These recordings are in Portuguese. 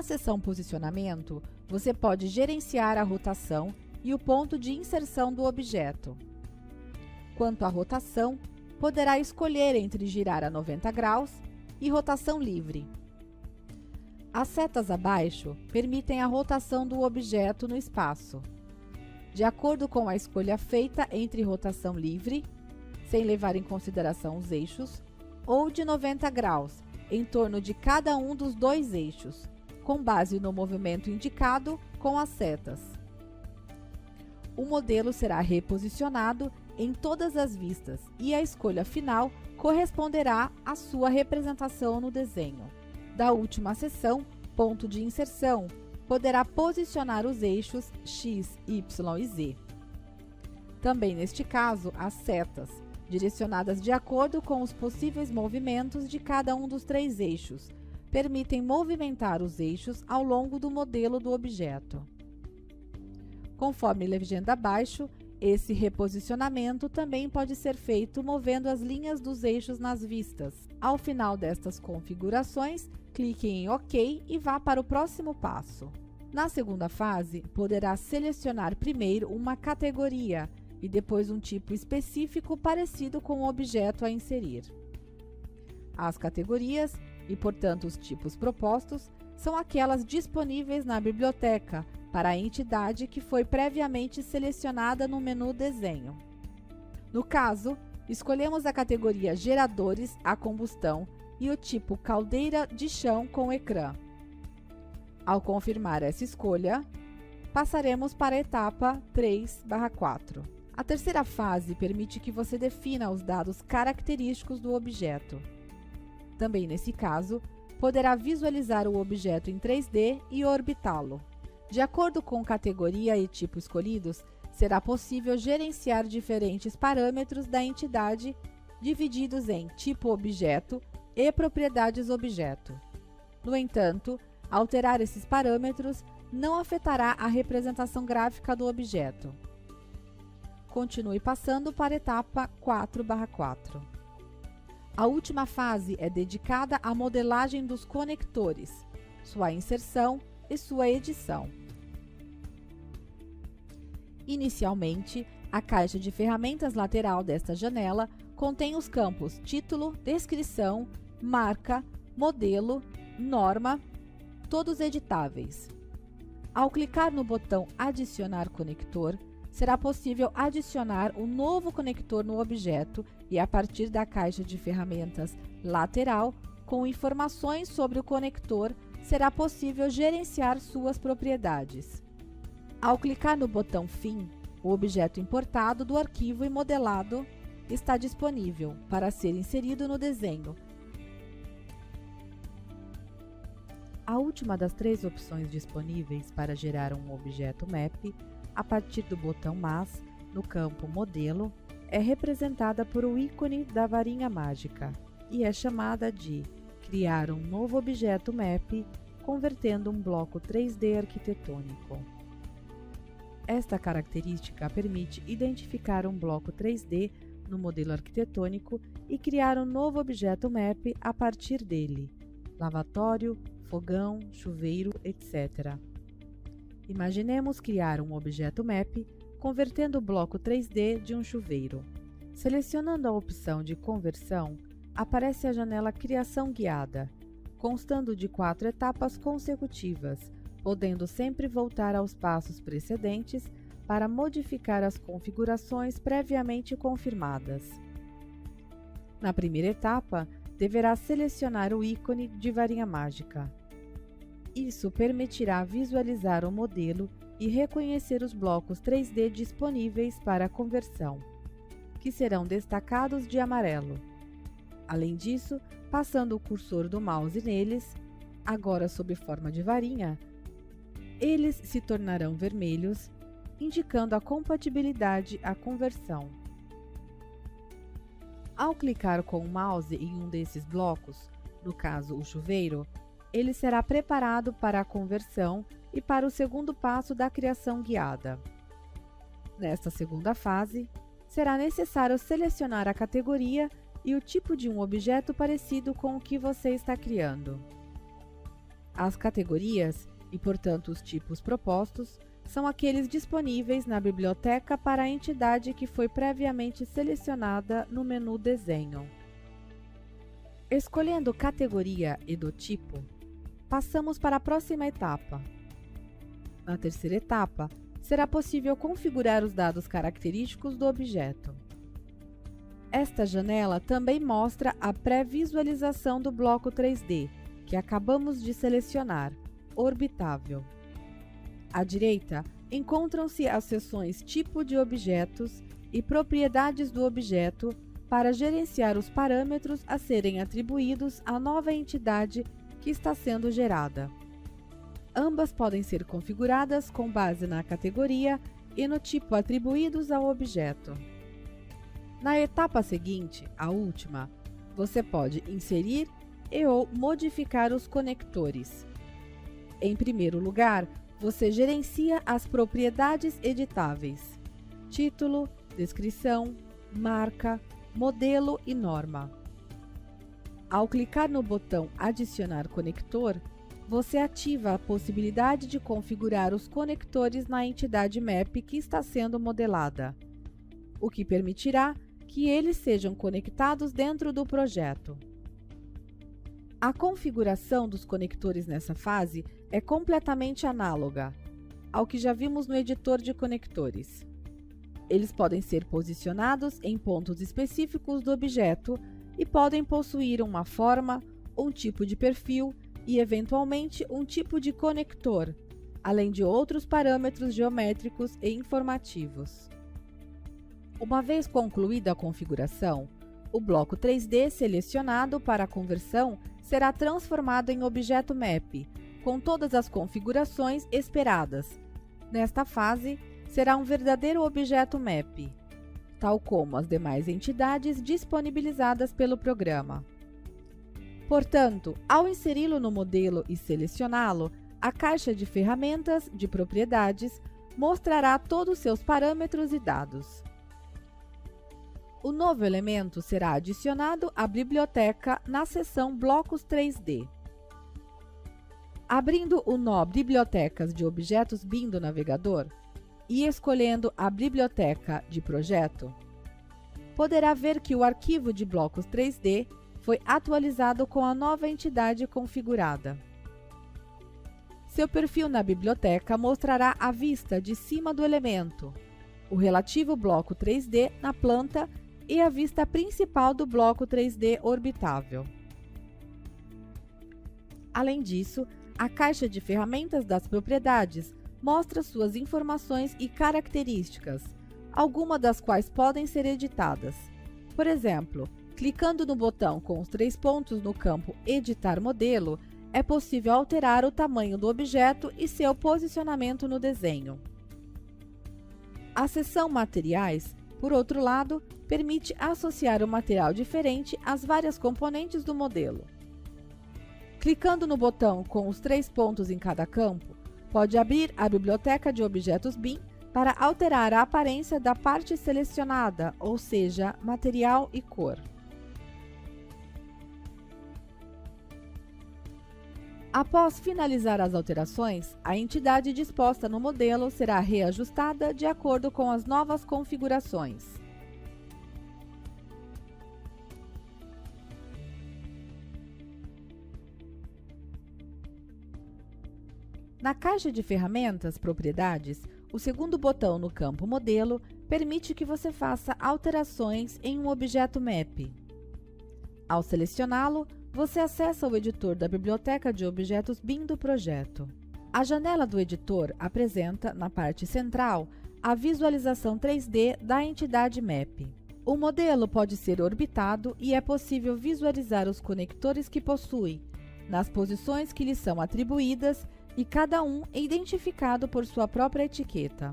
Na seção Posicionamento, você pode gerenciar a rotação e o ponto de inserção do objeto. Quanto à rotação, poderá escolher entre girar a 90 graus e rotação livre. As setas abaixo permitem a rotação do objeto no espaço, de acordo com a escolha feita entre rotação livre, sem levar em consideração os eixos, ou de 90 graus, em torno de cada um dos dois eixos, com base no movimento indicado com as setas. O modelo será reposicionado em todas as vistas e a escolha final corresponderá à sua representação no desenho. Da última seção, ponto de inserção, poderá posicionar os eixos X, Y e Z. Também neste caso, as setas, direcionadas de acordo com os possíveis movimentos de cada um dos três eixos, permitem movimentar os eixos ao longo do modelo do objeto. Conforme legenda abaixo, esse reposicionamento também pode ser feito movendo as linhas dos eixos nas vistas. Ao final destas configurações, clique em OK e vá para o próximo passo. Na segunda fase, poderá selecionar primeiro uma categoria e depois um tipo específico parecido com o objeto a inserir. As categorias, e portanto os tipos propostos, são aquelas disponíveis na biblioteca para a entidade que foi previamente selecionada no menu Desenho. No caso, escolhemos a categoria Geradores a combustão e o tipo Caldeira de chão com ecrã. Ao confirmar essa escolha, passaremos para a etapa 3/4. A terceira fase permite que você defina os dados característicos do objeto. Também nesse caso, poderá visualizar o objeto em 3D e orbitá-lo. De acordo com categoria e tipo escolhidos, será possível gerenciar diferentes parâmetros da entidade divididos em tipo objeto e propriedades objeto. No entanto, alterar esses parâmetros não afetará a representação gráfica do objeto. Continue passando para a etapa 4/4. A última fase é dedicada à modelagem dos conectores, sua inserção e sua edição. Inicialmente, a caixa de ferramentas lateral desta janela contém os campos Título, Descrição, Marca, Modelo, Norma, todos editáveis. Ao clicar no botão Adicionar conector, será possível adicionar um novo conector no objeto e, a partir da caixa de ferramentas lateral, com informações sobre o conector, será possível gerenciar suas propriedades. Ao clicar no botão Fim, o objeto importado do arquivo e modelado está disponível para ser inserido no desenho. A última das três opções disponíveis para gerar um objeto Map, a partir do botão Mais, no campo Modelo, é representada por o ícone da varinha mágica e é chamada de Criar um novo objeto Map, convertendo um bloco 3D arquitetônico. Esta característica permite identificar um bloco 3D no modelo arquitetônico e criar um novo objeto Map a partir dele, lavatório, fogão, chuveiro, etc. Imaginemos criar um objeto Map convertendo o bloco 3D de um chuveiro. Selecionando a opção de conversão, aparece a janela Criação Guiada, constando de 4 etapas consecutivas, podendo sempre voltar aos passos precedentes para modificar as configurações previamente confirmadas. Na primeira etapa, deverá selecionar o ícone de varinha mágica. Isso permitirá visualizar o modelo e reconhecer os blocos 3D disponíveis para a conversão, que serão destacados de amarelo. Além disso, passando o cursor do mouse neles, agora sob forma de varinha, eles se tornarão vermelhos, indicando a compatibilidade à conversão. Ao clicar com o mouse em um desses blocos, no caso o chuveiro, ele será preparado para a conversão e para o segundo passo da criação guiada. Nesta segunda fase, será necessário selecionar a categoria e o tipo de um objeto parecido com o que você está criando. As categorias, e portanto os tipos propostos, são aqueles disponíveis na biblioteca para a entidade que foi previamente selecionada no menu Desenho. Escolhendo categoria e do tipo, passamos para a próxima etapa. Na terceira etapa, será possível configurar os dados característicos do objeto. Esta janela também mostra a pré-visualização do bloco 3D, que acabamos de selecionar, orbitável. À direita, encontram-se as seções Tipo de objetos e Propriedades do objeto para gerenciar os parâmetros a serem atribuídos à nova entidade que está sendo gerada. Ambas podem ser configuradas com base na categoria e no tipo atribuídos ao objeto. Na etapa seguinte, a última, você pode inserir e/ou modificar os conectores. Em primeiro lugar, você gerencia as propriedades editáveis: título, descrição, marca, modelo e norma. Ao clicar no botão Adicionar conector, você ativa a possibilidade de configurar os conectores na entidade map que está sendo modelada, o que permitirá que eles sejam conectados dentro do projeto. A configuração dos conectores nessa fase é completamente análoga ao que já vimos no editor de conectores. Eles podem ser posicionados em pontos específicos do objeto e podem possuir uma forma, um tipo de perfil e, eventualmente, um tipo de conector, além de outros parâmetros geométricos e informativos. Uma vez concluída a configuração, o bloco 3D selecionado para a conversão será transformado em objeto map, com todas as configurações esperadas. Nesta fase, será um verdadeiro objeto map, tal como as demais entidades disponibilizadas pelo programa. Portanto, ao inseri-lo no modelo e selecioná-lo, a caixa de ferramentas de propriedades mostrará todos os seus parâmetros e dados. O novo elemento será adicionado à biblioteca na seção Blocos 3D. Abrindo o nó Bibliotecas de Objetos BIM do navegador e escolhendo a biblioteca de projeto, poderá ver que o arquivo de blocos 3D foi atualizado com a nova entidade configurada. Seu perfil na biblioteca mostrará a vista de cima do elemento, o relativo bloco 3D na planta e a vista principal do bloco 3D orbitável. Além disso, a caixa de ferramentas das propriedades mostra suas informações e características, algumas das quais podem ser editadas. Por exemplo, clicando no botão com os 3 pontos no campo Editar modelo, é possível alterar o tamanho do objeto e seu posicionamento no desenho. A seção Materiais, por outro lado, permite associar um material diferente às várias componentes do modelo. Clicando no botão com os 3 pontos em cada campo, pode abrir a biblioteca de objetos BIM para alterar a aparência da parte selecionada, ou seja, material e cor. Após finalizar as alterações, a entidade disposta no modelo será reajustada de acordo com as novas configurações. Na caixa de ferramentas Propriedades, o segundo botão no campo Modelo permite que você faça alterações em um objeto map. Ao selecioná-lo, você acessa o editor da biblioteca de objetos BIM do projeto. A janela do editor apresenta, na parte central, a visualização 3D da entidade map. O modelo pode ser orbitado e é possível visualizar os conectores que possui, nas posições que lhes são atribuídas, e cada um é identificado por sua própria etiqueta.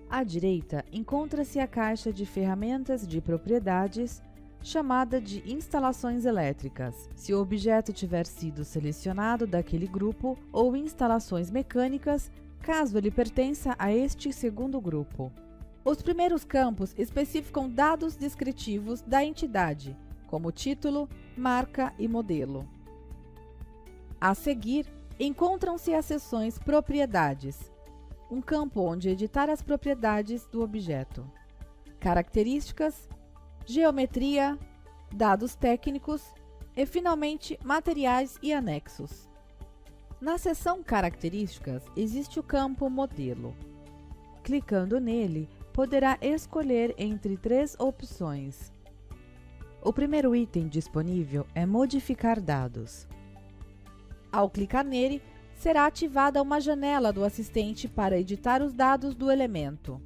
À direita, encontra-se a caixa de ferramentas de propriedades, chamada de instalações elétricas, se o objeto tiver sido selecionado daquele grupo, ou instalações mecânicas, caso ele pertença a este segundo grupo. Os primeiros campos especificam dados descritivos da entidade, como título, marca e modelo. A seguir, encontram-se as seções Propriedades, um campo onde editar as propriedades do objeto, Características, Geometria, Dados técnicos e, finalmente, Materiais e anexos. Na seção Características, existe o campo Modelo. Clicando nele, poderá escolher entre 3 opções. O primeiro item disponível é Modificar dados. Ao clicar nele, será ativada uma janela do assistente para editar os dados do elemento.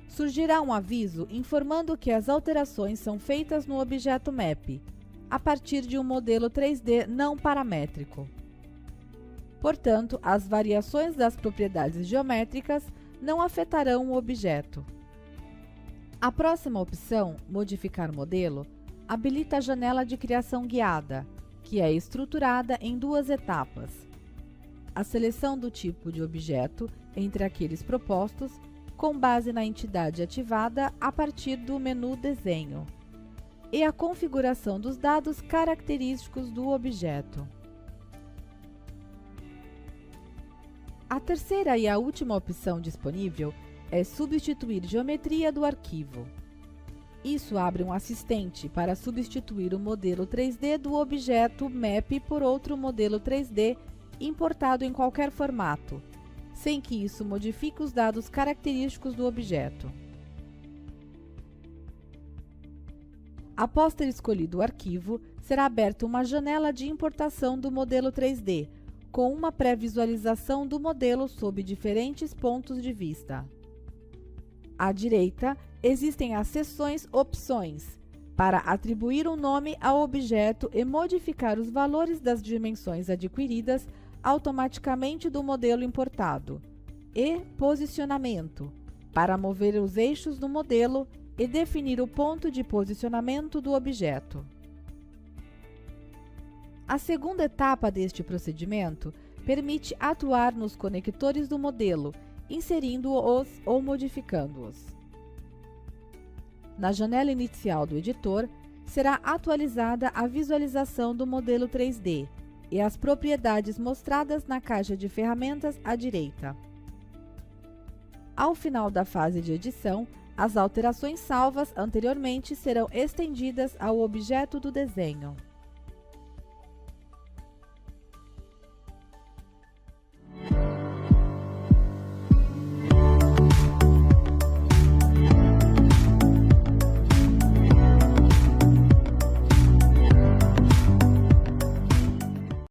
Surgirá um aviso informando que as alterações são feitas no objeto Map, a partir de um modelo 3D não paramétrico. Portanto, as variações das propriedades geométricas não afetarão o objeto. A próxima opção, Modificar modelo, habilita a janela de criação guiada, que é estruturada em 2 etapas: a seleção do tipo de objeto entre aqueles propostos, com base na entidade ativada a partir do menu Desenho, e a configuração dos dados característicos do objeto. A terceira e a última opção disponível é Substituir geometria do arquivo. Isso abre um assistente para substituir o modelo 3D do objeto Map por outro modelo 3D importado em qualquer formato, sem que isso modifique os dados característicos do objeto. Após ter escolhido o arquivo, será aberta uma janela de importação do modelo 3D, com uma pré-visualização do modelo sob diferentes pontos de vista. À direita, existem as seções Opções, para atribuir um nome ao objeto e modificar os valores das dimensões adquiridas automaticamente do modelo importado, e Posicionamento, para mover os eixos do modelo e definir o ponto de posicionamento do objeto. A segunda etapa deste procedimento permite atuar nos conectores do modelo, inserindo-os ou modificando-os. Na janela inicial do editor, será atualizada a visualização do modelo 3D e as propriedades mostradas na caixa de ferramentas à direita. Ao final da fase de edição, as alterações salvas anteriormente serão estendidas ao objeto do desenho.